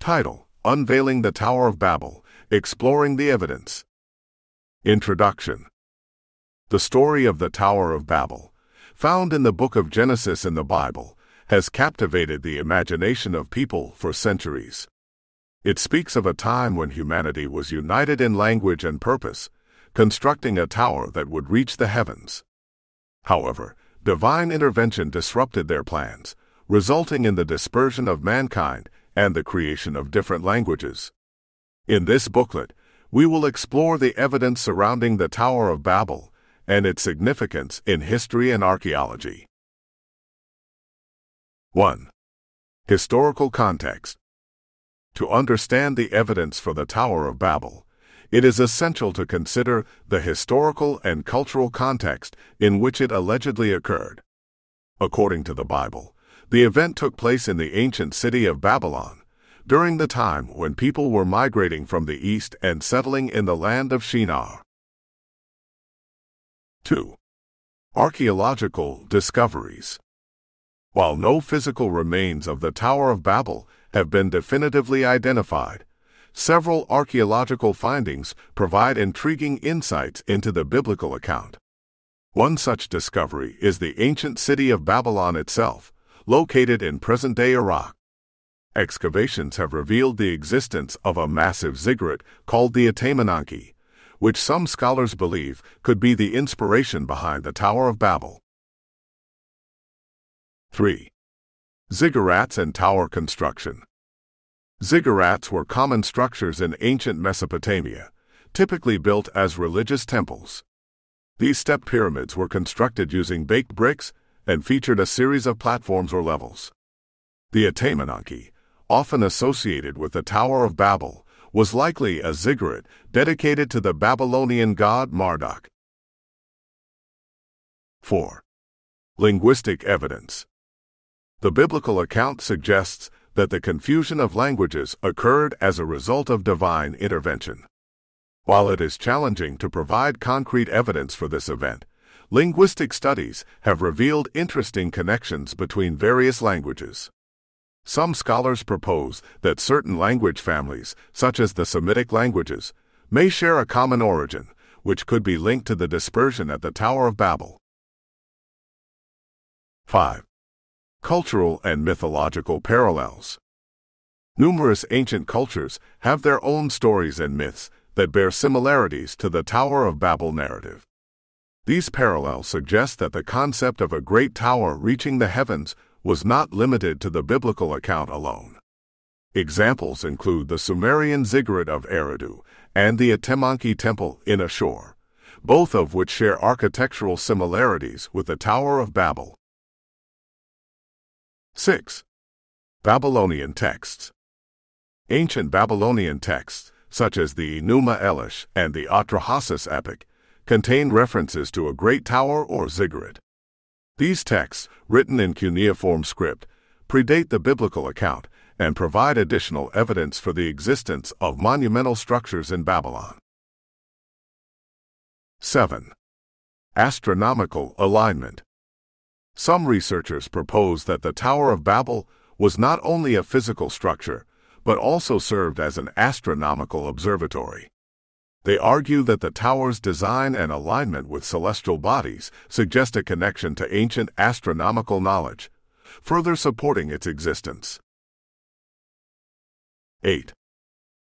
Title: Unveiling the Tower of Babel, Exploring the Evidence. Introduction. The story of the Tower of Babel, found in the book of Genesis in the Bible, has captivated the imagination of people for centuries. It speaks of a time when humanity was united in language and purpose, constructing a tower that would reach the heavens. However, divine intervention disrupted their plans, resulting in the dispersion of mankind and the creation of different languages. In this booklet, we will explore the evidence surrounding the Tower of Babel and its significance in history and archaeology. 1. Historical context. To understand the evidence for the Tower of Babel, it is essential to consider the historical and cultural context in which it allegedly occurred. According to the Bible, the event took place in the ancient city of Babylon, during the time when people were migrating from the east and settling in the land of Shinar. 2. Archaeological discoveries. While no physical remains of the Tower of Babel have been definitively identified, several archaeological findings provide intriguing insights into the biblical account. One such discovery is the ancient city of Babylon itself, located in present-day Iraq. Excavations have revealed the existence of a massive ziggurat called the Atamananki, which some scholars believe could be the inspiration behind the Tower of Babel. 3. Ziggurats and tower construction. Ziggurats were common structures in ancient Mesopotamia, typically built as religious temples. These step pyramids were constructed using baked bricks and featured a series of platforms or levels. The Atamananki, often associated with the Tower of Babel, was likely a ziggurat dedicated to the Babylonian god Marduk. 4. Linguistic evidence. The biblical account suggests that the confusion of languages occurred as a result of divine intervention. While it is challenging to provide concrete evidence for this event, linguistic studies have revealed interesting connections between various languages. Some scholars propose that certain language families, such as the Semitic languages, may share a common origin, which could be linked to the dispersion at the Tower of Babel. 5. Cultural and mythological parallels. Numerous ancient cultures have their own stories and myths that bear similarities to the Tower of Babel narrative. These parallels suggest that the concept of a great tower reaching the heavens was not limited to the biblical account alone. Examples include the Sumerian ziggurat of Eridu and the Atamanki temple in Ashur, both of which share architectural similarities with the Tower of Babel. 6. Babylonian texts. Ancient Babylonian texts, such as the Enuma Elish and the Atrahasis epic, contain references to a great tower or ziggurat. These texts, written in cuneiform script, predate the biblical account and provide additional evidence for the existence of monumental structures in Babylon. 7. Astronomical alignment. Some researchers propose that the Tower of Babel was not only a physical structure, but also served as an astronomical observatory. They argue that the tower's design and alignment with celestial bodies suggest a connection to ancient astronomical knowledge, further supporting its existence. 8.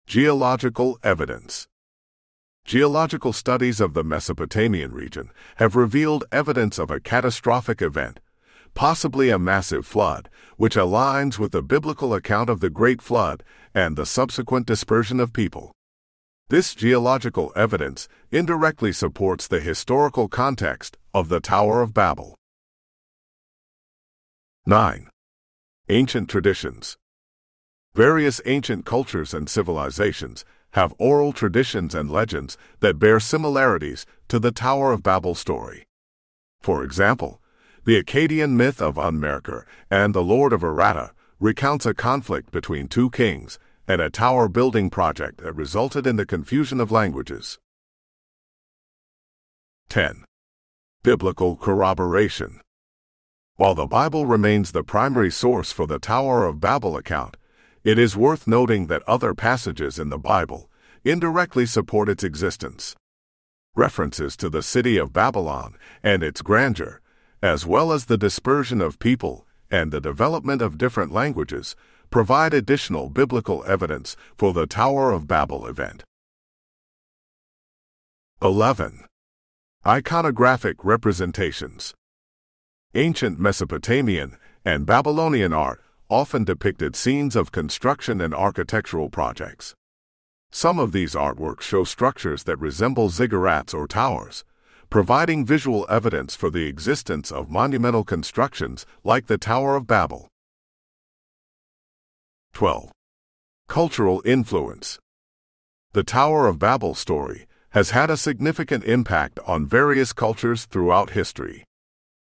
Geological evidence. Geological studies of the Mesopotamian region have revealed evidence of a catastrophic event, possibly a massive flood, which aligns with the biblical account of the Great Flood and the subsequent dispersion of people. This geological evidence indirectly supports the historical context of the Tower of Babel. 9. Ancient traditions. Various ancient cultures and civilizations have oral traditions and legends that bear similarities to the Tower of Babel story. For example, the Akkadian myth of Unmerkur and the Lord of Aratta recounts a conflict between two kings and a tower-building project that resulted in the confusion of languages. 10. Biblical corroboration. While the Bible remains the primary source for the Tower of Babel account, It is worth noting that other passages in the Bible indirectly support its existence. References to the city of Babylon and its grandeur, as well as the dispersion of people and the development of different languages, provide additional biblical evidence for the Tower of Babel event. 11. Iconographic representations. Ancient Mesopotamian and Babylonian art often depicted scenes of construction and architectural projects. Some of these artworks show structures that resemble ziggurats or towers, providing visual evidence for the existence of monumental constructions like the Tower of Babel. 12. Cultural influence. The Tower of Babel story has had a significant impact on various cultures throughout history.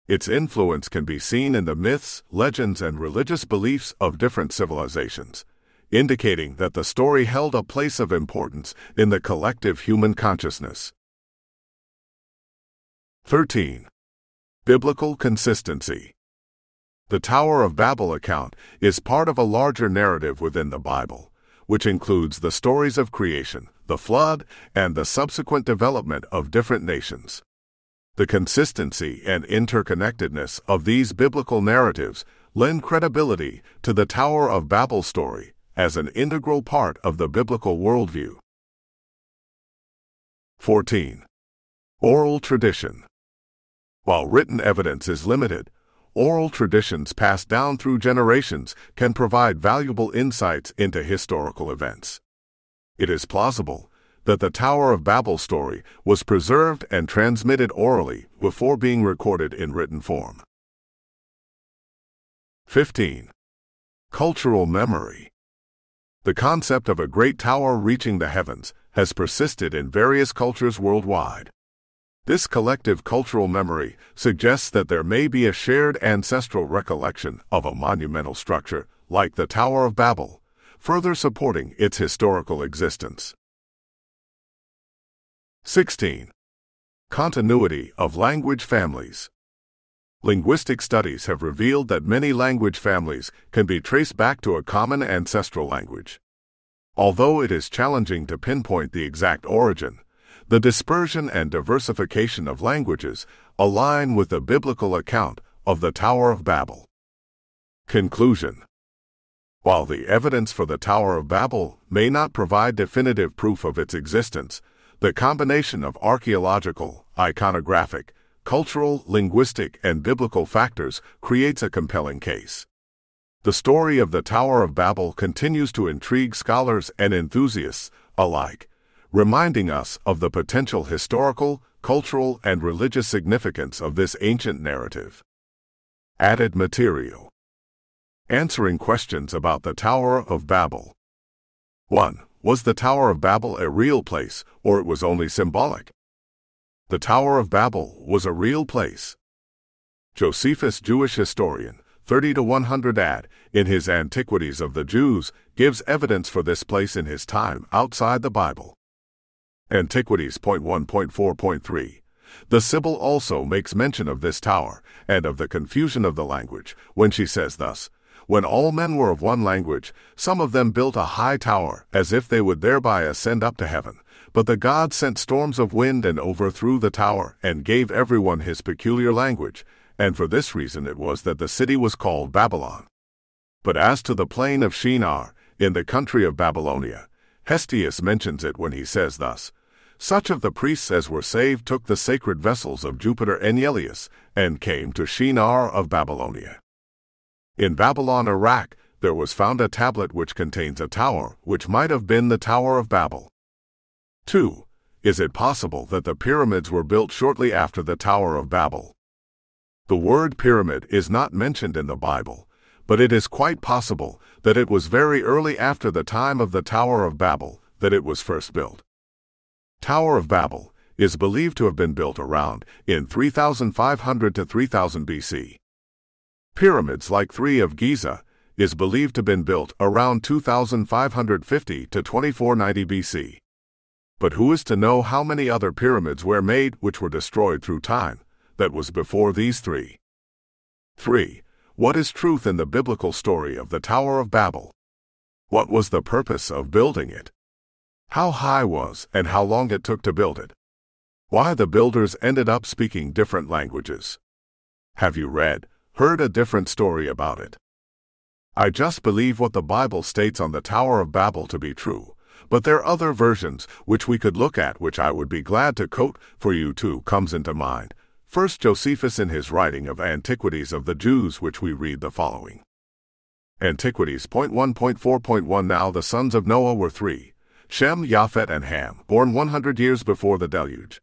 Its influence can be seen in the myths, legends, and religious beliefs of different civilizations, indicating that the story held a place of importance in the collective human consciousness. 13. Biblical consistency. The Tower of Babel account is part of a larger narrative within the Bible, which includes the stories of creation, the flood, and the subsequent development of different nations. The consistency and interconnectedness of these biblical narratives lend credibility to the Tower of Babel story as an integral part of the biblical worldview. 14. Oral tradition. While written evidence is limited, oral traditions passed down through generations can provide valuable insights into historical events. It is plausible that the Tower of Babel story was preserved and transmitted orally before being recorded in written form. 15. Cultural memory. The concept of a great tower reaching the heavens has persisted in various cultures worldwide. This collective cultural memory suggests that there may be a shared ancestral recollection of a monumental structure like the Tower of Babel, further supporting its historical existence. 16. Continuity of language families. Linguistic studies have revealed that many language families can be traced back to a common ancestral language. Although it is challenging to pinpoint the exact origin, the dispersion and diversification of languages align with the biblical account of the Tower of Babel. Conclusion. While the evidence for the Tower of Babel may not provide definitive proof of its existence, the combination of archaeological, iconographic, cultural, linguistic, and biblical factors creates a compelling case. The story of the Tower of Babel continues to intrigue scholars and enthusiasts alike, reminding us of the potential historical, cultural, and religious significance of this ancient narrative. Added material. Answering questions about the Tower of Babel. 1. Was the Tower of Babel a real place, or it was only symbolic? The Tower of Babel was a real place. Josephus, Jewish historian, 30-100 AD, in his Antiquities of the Jews, gives evidence for this place in his time outside the Bible. Antiquities .1.4.3. The Sibyl also makes mention of this tower, and of the confusion of the language, when she says thus, "When all men were of one language, some of them built a high tower, as if they would thereby ascend up to heaven. But the gods sent storms of wind and overthrew the tower, and gave everyone his peculiar language, and for this reason it was that the city was called Babylon. But as to the plain of Shinar, in the country of Babylonia, Hestius mentions it when he says thus, Such of the priests as were saved took the sacred vessels of Jupiter Enelius, and came to Shinar of Babylonia. In Babylon, Iraq, there was found a tablet which contains a tower, which might have been the Tower of Babel. 2. Is it possible that the pyramids were built shortly after the Tower of Babel? The word pyramid is not mentioned in the Bible, but it is quite possible that it was very early after the time of the Tower of Babel that it was first built. Tower of Babel is believed to have been built around in 3500 to 3000 BC. Pyramids like three of Giza is believed to have been built around 2550 to 2490 BC. But who is to know how many other pyramids were made which were destroyed through time that was before these three? 3. What is truth in the biblical story of the Tower of Babel? What was the purpose of building it? How high was and how long it took to build it? Why the builders ended up speaking different languages? Have you heard a different story about it? I just believe what the Bible states on the Tower of Babel to be true, but there are other versions which we could look at, which I would be glad to quote for you too. Comes into mind. First, Josephus in his writing of Antiquities of the Jews, which we read the following. Antiquities. 1.4.1 Now the sons of Noah were three, Shem, Japheth, and Ham, born 100 years before the deluge.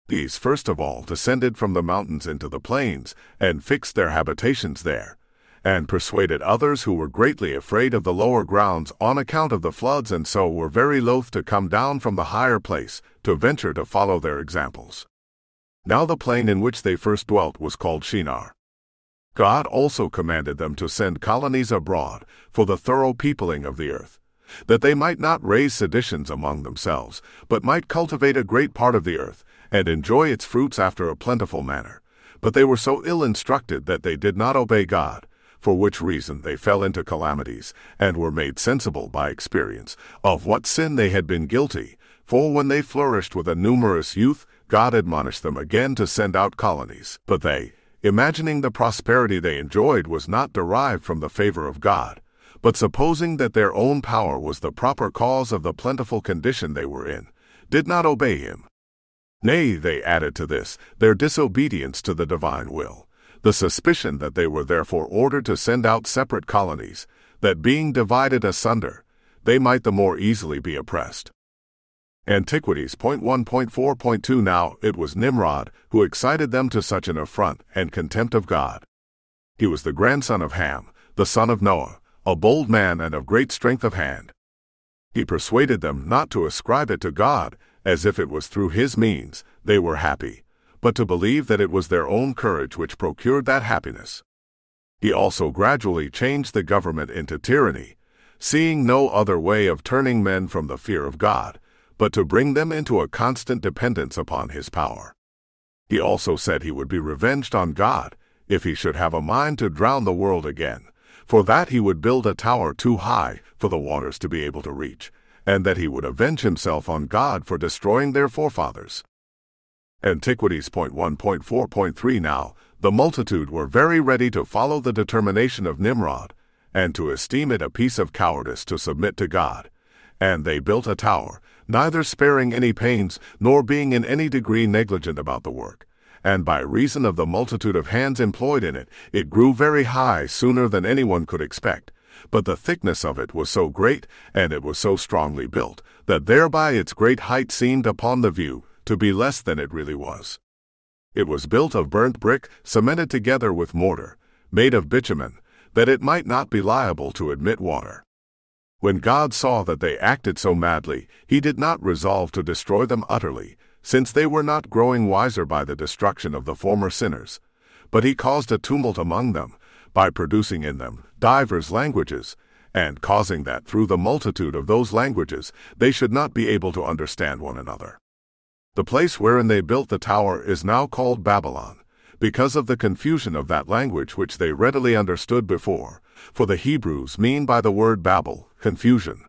These first of all descended from the mountains into the plains, and fixed their habitations there, and persuaded others who were greatly afraid of the lower grounds on account of the floods, and so were very loath to come down from the higher place, to venture to follow their examples. Now the plain in which they first dwelt was called Shinar. God also commanded them to send colonies abroad for the thorough peopling of the earth, that they might not raise seditions among themselves, but might cultivate a great part of the earth, and enjoy its fruits after a plentiful manner. But they were so ill instructed that they did not obey God, for which reason they fell into calamities, and were made sensible by experience of what sin they had been guilty. For when they flourished with a numerous youth, God admonished them again to send out colonies. But they, imagining the prosperity they enjoyed was not derived from the favor of God, but supposing that their own power was the proper cause of the plentiful condition they were in, did not obey him. Nay, they added to this their disobedience to the divine will, the suspicion that they were therefore ordered to send out separate colonies, that being divided asunder, they might the more easily be oppressed. Antiquities. 1.4.2 Now it was Nimrod who excited them to such an affront and contempt of God. He was the grandson of Ham, the son of Noah, a bold man and of great strength of hand. He persuaded them not to ascribe it to God, as if it was through his means they were happy, but to believe that it was their own courage which procured that happiness. He also gradually changed the government into tyranny, seeing no other way of turning men from the fear of God, but to bring them into a constant dependence upon his power. He also said he would be revenged on God, if he should have a mind to drown the world again, for that he would build a tower too high for the waters to be able to reach, and that he would avenge himself on God for destroying their forefathers. Antiquities. 1.4.3 Now the multitude were very ready to follow the determination of Nimrod, and to esteem it a piece of cowardice to submit to God. And they built a tower, neither sparing any pains, nor being in any degree negligent about the work. And by reason of the multitude of hands employed in it, it grew very high sooner than anyone could expect. But the thickness of it was so great, and it was so strongly built, that thereby its great height seemed upon the view to be less than it really was. It was built of burnt brick, cemented together with mortar, made of bitumen, that it might not be liable to admit water. When God saw that they acted so madly, he did not resolve to destroy them utterly, since they were not growing wiser by the destruction of the former sinners. But he caused a tumult among them, by producing in them divers languages, and causing that through the multitude of those languages they should not be able to understand one another. The place wherein they built the tower is now called Babylon, because of the confusion of that language which they readily understood before, for the Hebrews mean by the word Babel, confusion.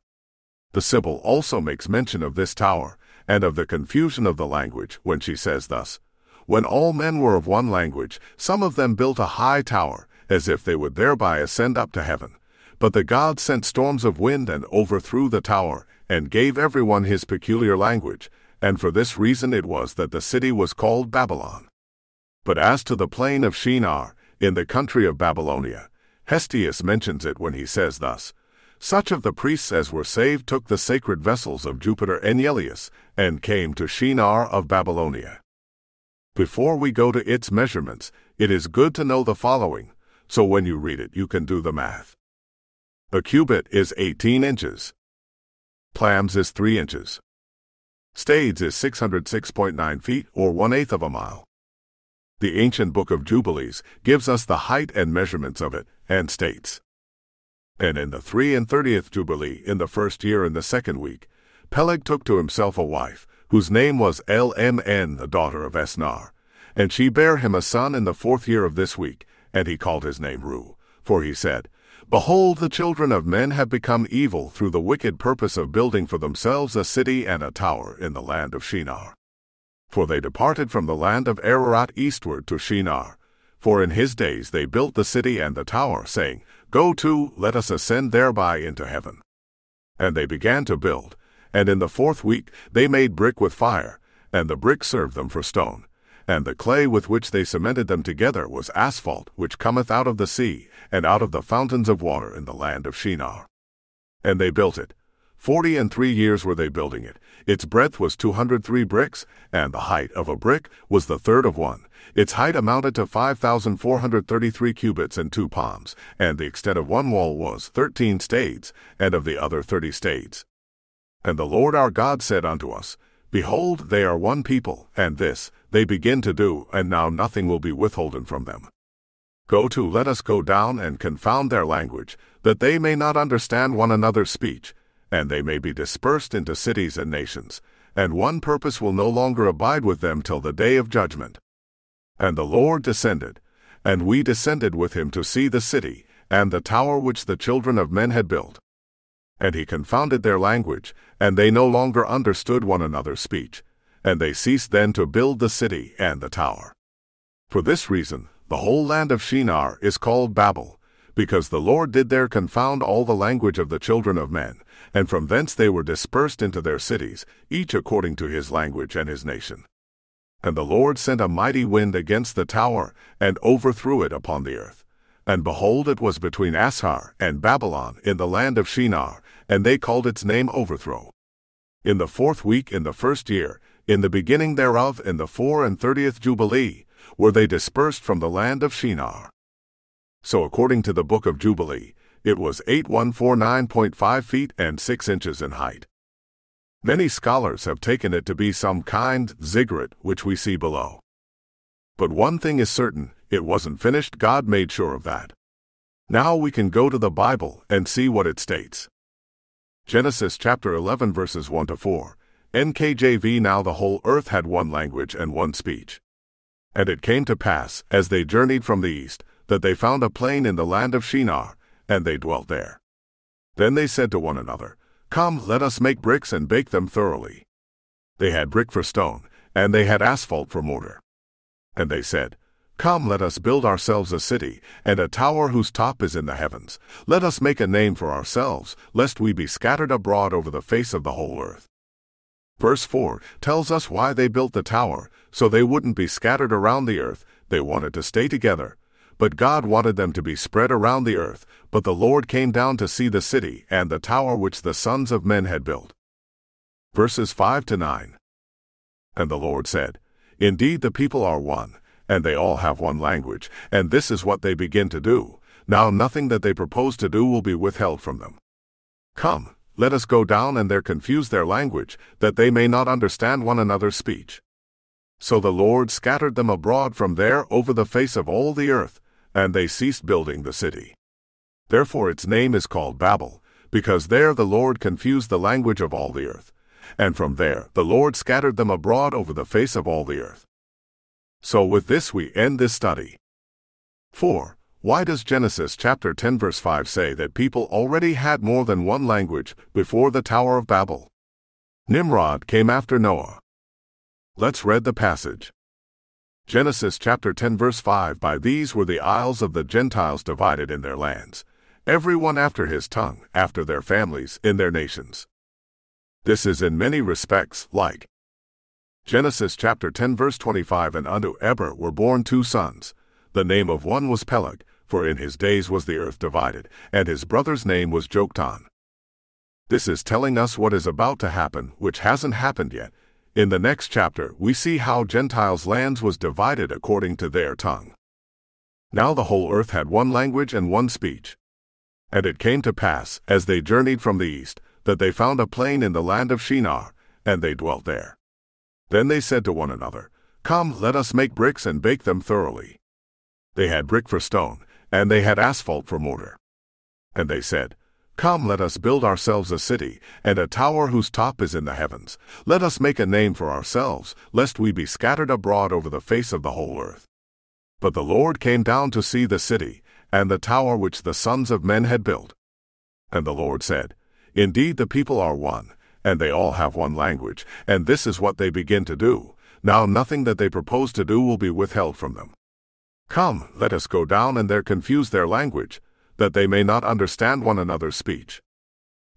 The Sibyl also makes mention of this tower, and of the confusion of the language, when she says thus, "When all men were of one language, some of them built a high tower, as if they would thereby ascend up to heaven. But the gods sent storms of wind and overthrew the tower, and gave everyone his peculiar language, and for this reason it was that the city was called Babylon. But as to the plain of Shinar, in the country of Babylonia, Hestius mentions it when he says thus, Such of the priests as were saved took the sacred vessels of Jupiter Enelius, and came to Shinar of Babylonia." Before we go to its measurements, it is good to know the following, so when you read it you can do the math. A cubit is 18 inches. Plams is 3 inches. Stades is 606.9 feet, or 1/8 of a mile. The ancient Book of Jubilees gives us the height and measurements of it, and states, "And in the 33rd Jubilee, in the first year in the second week, Peleg took to himself a wife, whose name was Lmn, the daughter of Esnar. And she bare him a son in the 4th year of this week, and he called his name Ru. For he said, Behold, the children of men have become evil through the wicked purpose of building for themselves a city and a tower in the land of Shinar. For they departed from the land of Ararat eastward to Shinar. For in his days they built the city and the tower, saying, Go to, let us ascend thereby into heaven. And they began to build, and in the 4th week they made brick with fire, and the brick served them for stone. And the clay with which they cemented them together was asphalt, which cometh out of the sea, and out of the fountains of water in the land of Shinar. And they built it. 43 years were they building it. Its breadth was 203 bricks, and the height of a brick was the third of one. Its height amounted to 5,433 cubits and 2 palms, and the extent of one wall was 13 stades, and of the other 30 stades. And the Lord our God said unto us, Behold, they are one people, and this they begin to do, and now nothing will be withholden from them. Go to, let us go down and confound their language, that they may not understand one another's speech, and they may be dispersed into cities and nations, and one purpose will no longer abide with them till the day of judgment. And the Lord descended, and we descended with him to see the city, and the tower which the children of men had built. And he confounded their language, and they no longer understood one another's speech, and they ceased then to build the city and the tower. For this reason, the whole land of Shinar is called Babel, because the Lord did there confound all the language of the children of men, and from thence they were dispersed into their cities, each according to his language and his nation. And the Lord sent a mighty wind against the tower, and overthrew it upon the earth. And behold, it was between Ashar and Babylon in the land of Shinar, and they called its name Overthrow. In the 4th week in the 1st year, in the beginning thereof, in the 34th Jubilee, were they dispersed from the land of Shinar. So according to the book of Jubilee, it was 8149.5 feet and 6 inches in height. Many scholars have taken it to be some kind ziggurat which we see below. But one thing is certain, it wasn't finished. God made sure of that. Now we can go to the Bible and see what it states. Genesis chapter 11 verses 1 to 4, NKJV. Now the whole earth had one language and one speech. And it came to pass, as they journeyed from the east, that they found a plain in the land of Shinar, and they dwelt there. Then they said to one another, Come, let us make bricks and bake them thoroughly. They had brick for stone, and they had asphalt for mortar. And they said, Come, let us build ourselves a city, and a tower whose top is in the heavens. Let us make a name for ourselves, lest we be scattered abroad over the face of the whole earth. Verse 4 tells us why they built the tower, so they wouldn't be scattered around the earth. They wanted to stay together. But God wanted them to be spread around the earth. But the Lord came down to see the city and the tower which the sons of men had built. Verses 5 to 9. And the Lord said, Indeed the people are one, and they all have one language, and this is what they begin to do. Now nothing that they propose to do will be withheld from them. Come, let us go down and there confuse their language, that they may not understand one another's speech. So the Lord scattered them abroad from there over the face of all the earth, and they ceased building the city. Therefore its name is called Babel, because there the Lord confused the language of all the earth. And from there the Lord scattered them abroad over the face of all the earth. So with this we end this study. 4. Why does Genesis chapter 10 verse 5 say that people already had more than one language before the Tower of Babel? Nimrod came after Noah. Let's read the passage. Genesis chapter 10 verse 5 By these were the isles of the Gentiles divided in their lands, every one after his tongue, after their families, in their nations. This is in many respects like Genesis chapter 10 verse 25 And unto Eber were born 2 sons. The name of one was Peleg, for in his days was the earth divided, and his brother's name was Joktan. This is telling us what is about to happen, which hasn't happened yet. In the next chapter, we see how Gentiles' lands was divided according to their tongue. Now the whole earth had one language and one speech. And it came to pass, as they journeyed from the east, that they found a plain in the land of Shinar, and they dwelt there. Then they said to one another, Come, let us make bricks and bake them thoroughly. They had brick for stone, and they had asphalt for mortar. And they said, Come, let us build ourselves a city, and a tower whose top is in the heavens. Let us make a name for ourselves, lest we be scattered abroad over the face of the whole earth. But the Lord came down to see the city, and the tower which the sons of men had built. And the Lord said, Indeed the people are one, and they all have one language, and this is what they begin to do. Now nothing that they propose to do will be withheld from them. Come, let us go down and there confuse their language, that they may not understand one another's speech.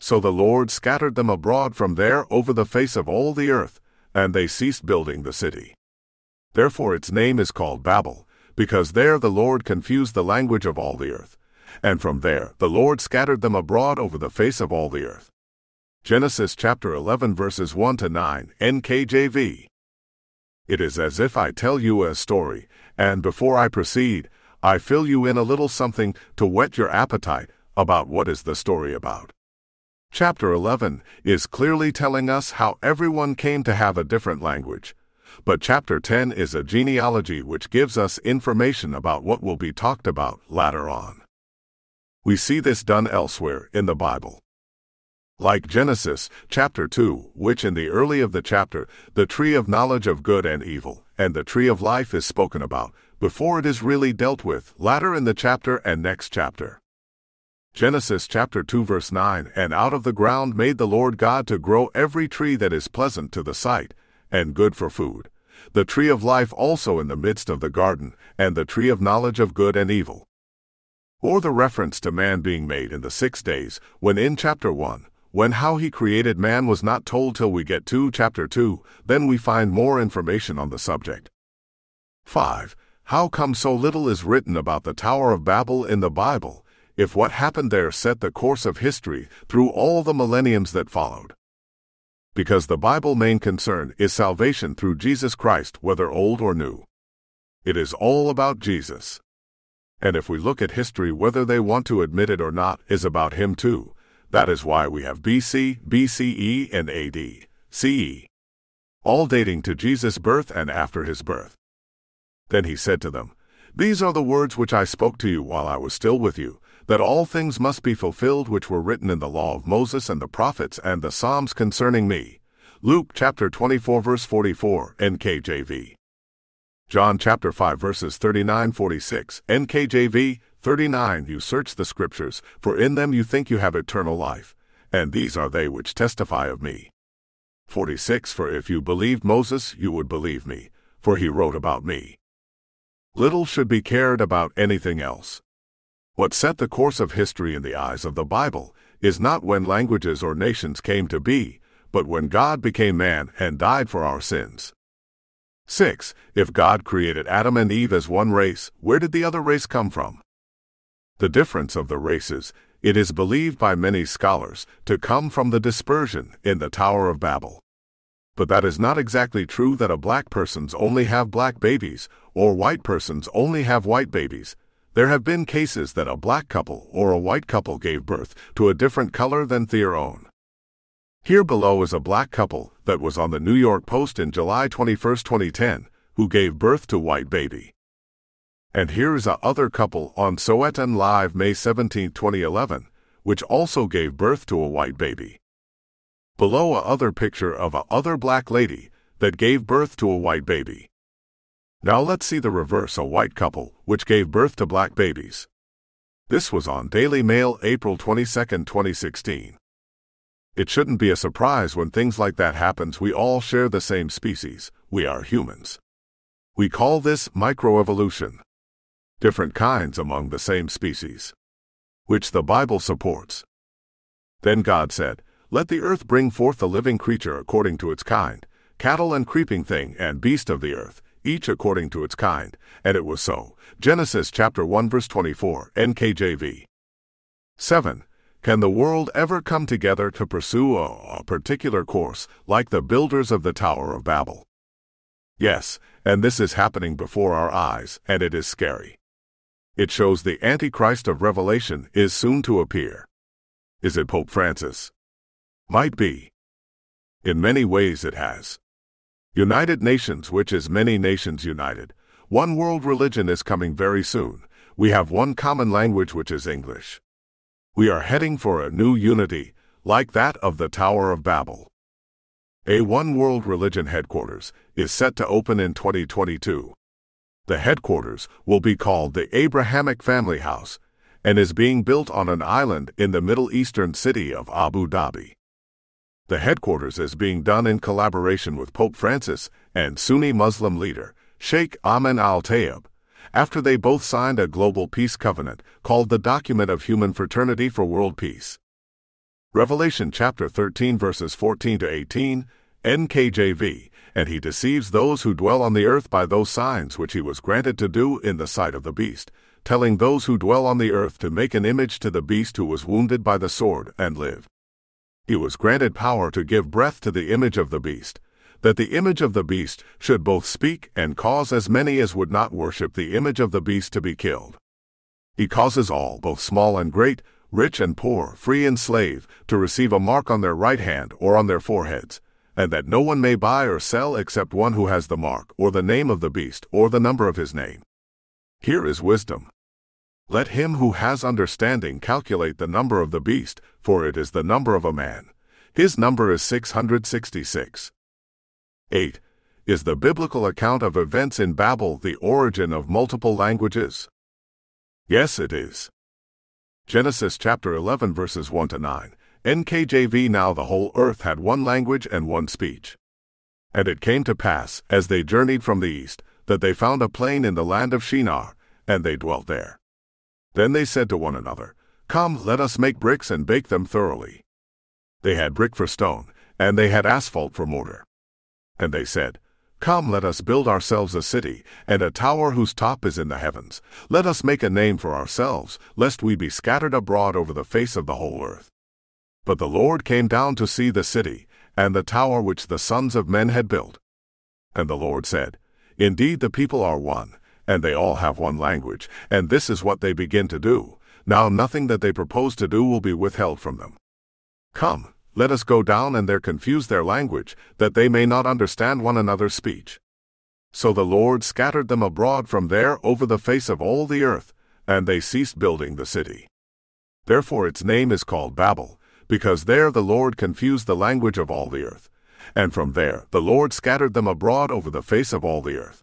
So the Lord scattered them abroad from there over the face of all the earth, and they ceased building the city. Therefore its name is called Babel, because there the Lord confused the language of all the earth. And from there the Lord scattered them abroad over the face of all the earth. Genesis chapter 11 verses 1 to 9, NKJV. It is as if I tell you a story, and before I proceed, I fill you in a little something to whet your appetite about what is the story about. Chapter 11 is clearly telling us how everyone came to have a different language, but chapter 10 is a genealogy which gives us information about what will be talked about later on. We see this done elsewhere in the Bible. Like Genesis chapter 2, which in the early of the chapter, the tree of knowledge of good and evil, and the tree of life is spoken about, before it is really dealt with later in the chapter and next chapter. Genesis chapter 2 verse 9, And out of the ground made the Lord God to grow every tree that is pleasant to the sight, and good for food, the tree of life also in the midst of the garden, and the tree of knowledge of good and evil. Or the reference to man being made in the 6 days, when in chapter 1, when how he created man was not told till we get to chapter 2, then we find more information on the subject. 5. How come so little is written about the Tower of Babel in the Bible, if what happened there set the course of history through all the millenniums that followed? Because the Bible's main concern is salvation through Jesus Christ, whether old or new. It is all about Jesus. And if we look at history, whether they want to admit it or not, is about him too. That is why we have BC, BCE, and AD, CE, all dating to Jesus' birth and after his birth. Then he said to them, These are the words which I spoke to you while I was still with you, that all things must be fulfilled which were written in the law of Moses and the prophets and the Psalms concerning me. Luke chapter 24 verse 44, NKJV. John chapter 5 verses 39-46, NKJV, 39 You search the Scriptures, for in them you think you have eternal life, and these are they which testify of me. 46 For if you believed Moses, you would believe me, for he wrote about me. Little should be cared about anything else. What set the course of history in the eyes of the Bible is not when languages or nations came to be, but when God became man and died for our sins. 6. If God created Adam and Eve as one race, where did the other race come from? The difference of the races, it is believed by many scholars, to come from the dispersion in the Tower of Babel. But that is not exactly true that a black persons only have black babies, or white persons only have white babies. There have been cases that a black couple or a white couple gave birth to a different color than their own. Here below is a black couple that was on the New York Post in July 21, 2010, who gave birth to white baby. And here is a other couple on Sowetan Live May 17, 2011, which also gave birth to a white baby. Below a other picture of a other black lady that gave birth to a white baby. Now let's see the reverse, a white couple which gave birth to black babies. This was on Daily Mail April 22, 2016. It shouldn't be a surprise when things like that happens. We all share the same species. We are humans. We call this microevolution. Different kinds among the same species, which the Bible supports. Then God said, Let the earth bring forth a living creature according to its kind, cattle and creeping thing and beast of the earth, each according to its kind. And it was so. Genesis chapter 1 verse 24, NKJV. 7. Can the world ever come together to pursue a particular course, like the builders of the Tower of Babel? Yes, and this is happening before our eyes, and it is scary. It shows the Antichrist of Revelation is soon to appear. Is it Pope Francis? Might be. In many ways it has. United Nations, which is many nations united. One world religion is coming very soon. We have one common language, which is English. We are heading for a new unity, like that of the Tower of Babel. A one world religion headquarters is set to open in 2022. The headquarters will be called the Abrahamic Family House, and is being built on an island in the Middle Eastern city of Abu Dhabi. The headquarters is being done in collaboration with Pope Francis and Sunni Muslim leader Sheikh Ahmed al-Tayyib, after they both signed a global peace covenant called the Document of Human Fraternity for World Peace. Revelation chapter 13 verses 14 to 18, NKJV, and he deceives those who dwell on the earth by those signs which he was granted to do in the sight of the beast, telling those who dwell on the earth to make an image to the beast who was wounded by the sword and lived. He was granted power to give breath to the image of the beast, that the image of the beast should both speak and cause as many as would not worship the image of the beast to be killed. He causes all, both small and great, rich and poor, free and slave, to receive a mark on their right hand or on their foreheads, and that no one may buy or sell except one who has the mark or the name of the beast or the number of his name. Here is wisdom. Let him who has understanding calculate the number of the beast, for it is the number of a man. His number is 666. 8. Is the biblical account of events in Babel the origin of multiple languages? Yes, it is. Genesis chapter 11 verses 1 to 9, NKJV. Now the whole earth had one language and one speech. And it came to pass, as they journeyed from the east, that they found a plain in the land of Shinar, and they dwelt there. Then they said to one another, Come, let us make bricks and bake them thoroughly. They had brick for stone, and they had asphalt for mortar. And they said, Come, let us build ourselves a city, and a tower whose top is in the heavens. Let us make a name for ourselves, lest we be scattered abroad over the face of the whole earth. But the Lord came down to see the city, and the tower which the sons of men had built. And the Lord said, Indeed the people are one, and they all have one language, and this is what they begin to do. Now nothing that they propose to do will be withheld from them. Come, let us go down and there confuse their language, that they may not understand one another's speech. So the Lord scattered them abroad from there over the face of all the earth, and they ceased building the city. Therefore its name is called Babel, because there the Lord confused the language of all the earth. And from there the Lord scattered them abroad over the face of all the earth.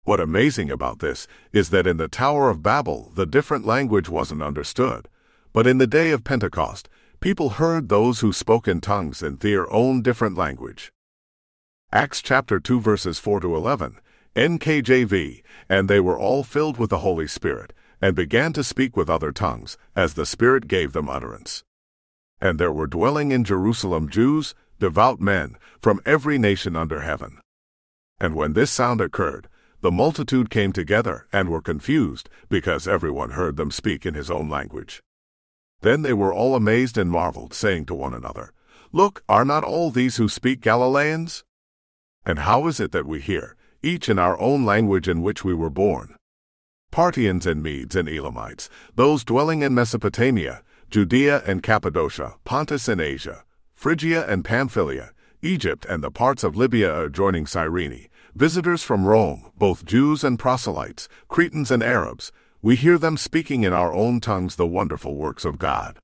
What amazing about this is that in the Tower of Babel the different language wasn't understood, but in the day of Pentecost, people heard those who spoke in tongues in their own different language. Acts chapter 2 verses 4 to 11, NKJV, and they were all filled with the Holy Spirit, and began to speak with other tongues, as the Spirit gave them utterance. And there were dwelling in Jerusalem Jews, devout men, from every nation under heaven. And when this sound occurred, the multitude came together and were confused, because everyone heard them speak in his own language. Then they were all amazed and marveled, saying to one another, Look, are not all these who speak Galileans? And how is it that we hear, each in our own language in which we were born? Parthians and Medes and Elamites, those dwelling in Mesopotamia, Judea and Cappadocia, Pontus and Asia, Phrygia and Pamphylia, Egypt and the parts of Libya adjoining Cyrene, visitors from Rome, both Jews and proselytes, Cretans and Arabs, we hear them speaking in our own tongues the wonderful works of God.